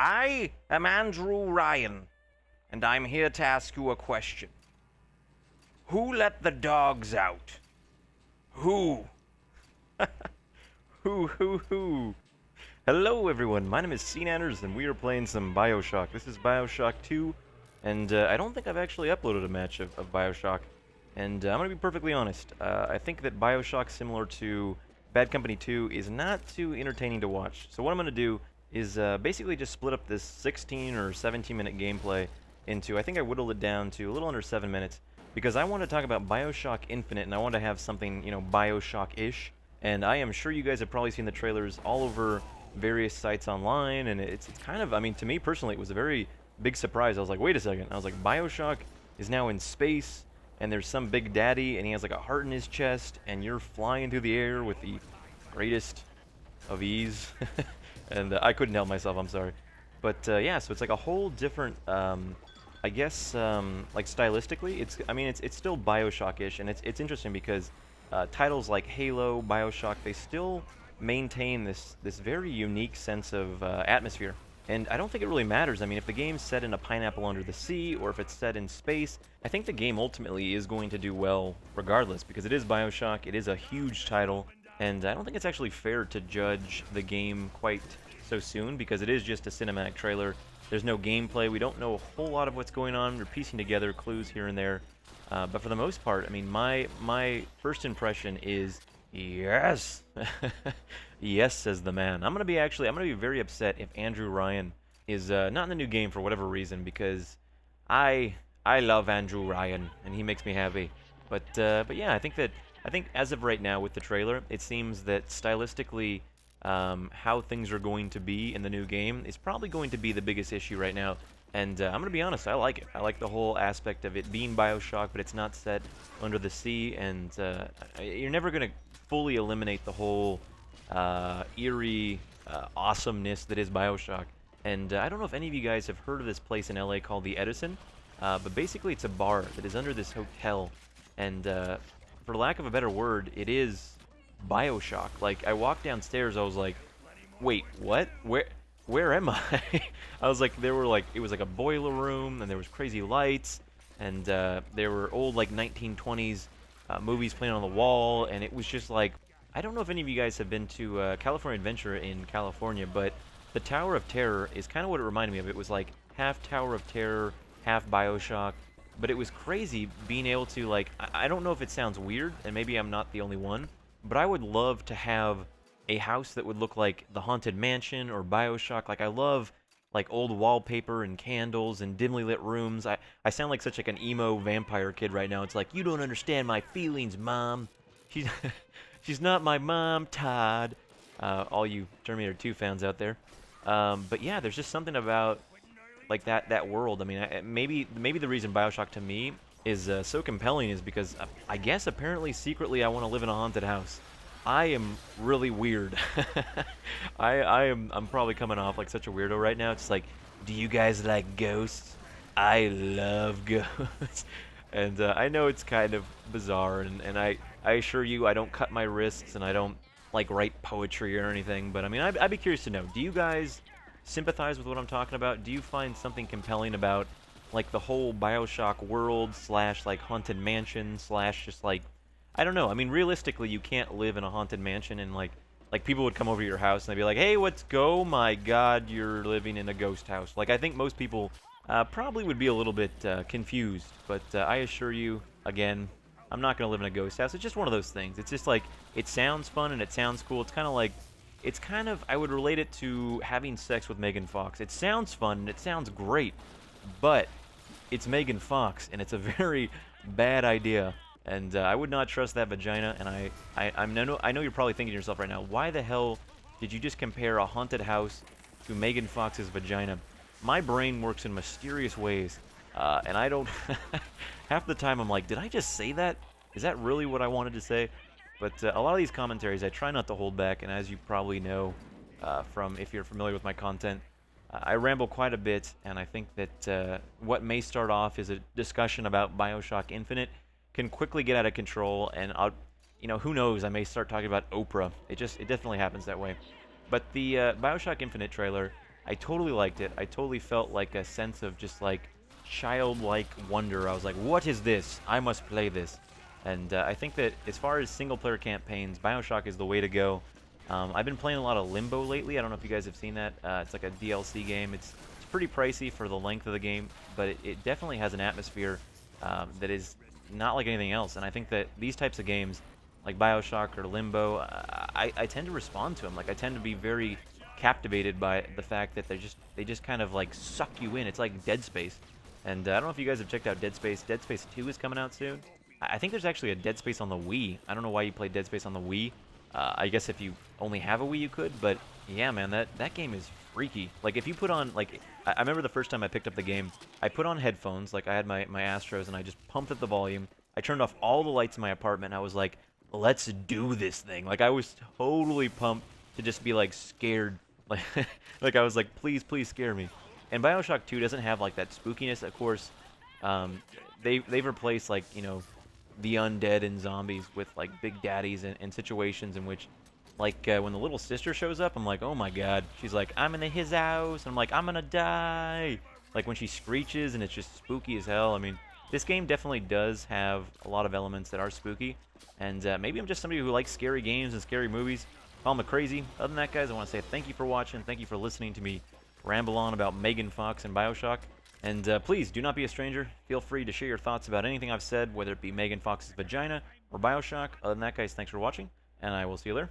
I am Andrew Ryan, and I'm here to ask you a question. Who let the dogs out? Who? Who? Hello, everyone. My name is SeaNanners, and we are playing some Bioshock. This is Bioshock 2, and I don't think I've actually uploaded a match of Bioshock. And I'm going to be perfectly honest. I think that Bioshock, similar to Bad Company 2, is not too entertaining to watch. So what I'm going to do is basically just split up this 16 or 17-minute gameplay into, I think I whittled it down to a little under 7 minutes, because I want to talk about Bioshock Infinite, and I want to have something, Bioshock-ish. And I am sure you guys have probably seen the trailers all over various sites online, and it's kind of, I mean, to me personally, it was a very big surprise. I was like, wait a second. I was like, Bioshock is now in space, and there's some big daddy, and he has like a heart in his chest, and you're flying through the air with the greatest of ease. And I couldn't help myself, I'm sorry. But yeah, so it's like a whole different, I guess, like stylistically, it's still Bioshock-ish, and it's interesting because titles like Halo, Bioshock, they still maintain this very unique sense of atmosphere. And I don't think it really matters. I mean, if the game's set in a pineapple under the sea, or if it's set in space, I think the game ultimately is going to do well regardless, because it is Bioshock, it is a huge title, and I don't think it's actually fair to judge the game quite so soon, because it is just a cinematic trailer. There's no gameplay, we don't know a whole lot of what's going on, we're piecing together clues here and there. But for the most part, I mean, my first impression is yes. Yes, says the man. I'm gonna be very upset if Andrew Ryan is not in the new game for whatever reason, because I love Andrew Ryan and he makes me happy. But yeah, I think as of right now with the trailer, it seems that stylistically, how things are going to be in the new game is probably going to be the biggest issue right now. And I'm going to be honest, I like it. I like the whole aspect of it being Bioshock, but it's not set under the sea, and you're never going to fully eliminate the whole eerie awesomeness that is Bioshock. And I don't know if any of you guys have heard of this place in LA called the Edison, but basically it's a bar that is under this hotel, and for lack of a better word, it is Bioshock. Like, I walked downstairs, I was like, wait, what? Where am I? I was like, it was like a boiler room, and there was crazy lights, and there were old, like, 1920s movies playing on the wall, and it was just like, I don't know if any of you guys have been to California Adventure in California, but the Tower of Terror is kind of what it reminded me of. It was like half Tower of Terror, half Bioshock, but it was crazy being able to, like, I don't know if it sounds weird, and maybe I'm not the only one, but I would love to have a house that would look like the Haunted Mansion or Bioshock. Like, I love like old wallpaper and candles and dimly lit rooms. I sound like such like an emo vampire kid right now. It's like, you don't understand my feelings, Mom. She's she's not my mom, Todd. All you Terminator 2 fans out there. But yeah, there's just something about like that world. I mean, maybe the reason Bioshock to me is so compelling is because I guess apparently secretly I want to live in a haunted house. I am really weird. I'm probably coming off like such a weirdo right now. It's like, do you guys like ghosts? I love ghosts. And I know it's kind of bizarre, and I assure you I don't cut my wrists and I don't like write poetry or anything, but I mean, I'd be curious to know, do you guys sympathize with what I'm talking about? Do you find something compelling about like the whole Bioshock world slash like haunted mansion slash just like, I don't know. I mean, realistically, you can't live in a haunted mansion and like people would come over to your house and they'd be like, "Hey, let's go! My God, you're living in a ghost house." Like, I think most people probably would be a little bit confused. But I assure you, again, I'm not gonna live in a ghost house. It's just one of those things. It's just like, it sounds fun and it sounds cool. It's kind of like, I would relate it to having sex with Megan Fox. It sounds fun and it sounds great, but it's Megan Fox and it's a very bad idea. And I would not trust that vagina, and I know you're probably thinking to yourself right now, why the hell did you just compare a haunted house to Megan Fox's vagina? My brain works in mysterious ways, and I don't... half the time I'm like, did I just say that? Is that really what I wanted to say? But a lot of these commentaries, I try not to hold back, and as you probably know from if you're familiar with my content, I ramble quite a bit, and I think that what may start off as a discussion about Bioshock Infinite can quickly get out of control, and who knows, I may start talking about Oprah. It definitely happens that way. But the Bioshock Infinite trailer, I totally liked it. I totally felt like a sense of just like childlike wonder. I was like, what is this? I must play this. And I think that as far as single-player campaigns, Bioshock is the way to go. I've been playing a lot of Limbo lately. I don't know if you guys have seen that. It's like a DLC game. It's pretty pricey for the length of the game, but it definitely has an atmosphere that is not like anything else. And I think that these types of games, like Bioshock or Limbo, I tend to respond to them. Like I tend to be very captivated by the fact that they just kind of like suck you in. It's like Dead Space. And I don't know if you guys have checked out Dead Space. Dead Space 2 is coming out soon. I think there's actually a Dead Space on the Wii. I don't know why you played Dead Space on the Wii. I guess if you only have a Wii, you could. But yeah, man, that game is freaky. Like if you put on like I remember the first time I picked up the game, I put on headphones. Like I had my Astros and I just pumped up the volume. I turned off all the lights in my apartment. And I was like, let's do this thing. Like I was totally pumped to just be like scared. Like like I was like, please, please scare me. And Bioshock 2 doesn't have like that spookiness, of course. They've replaced like the undead and zombies with like big daddies and situations in which like when the little sister shows up, I'm like, oh my god. She's like, I'm in his house. And I'm like, I'm gonna die. Like when she screeches and it's just spooky as hell. I mean, this game definitely does have a lot of elements that are spooky. And maybe I'm just somebody who likes scary games and scary movies. Call me crazy. Other than that, guys, I want to say thank you for watching. Thank you for listening to me ramble on about Megan Fox and Bioshock. And please, do not be a stranger. Feel free to share your thoughts about anything I've said, whether it be Megan Fox's vagina or Bioshock. Other than that, guys, thanks for watching, and I will see you later.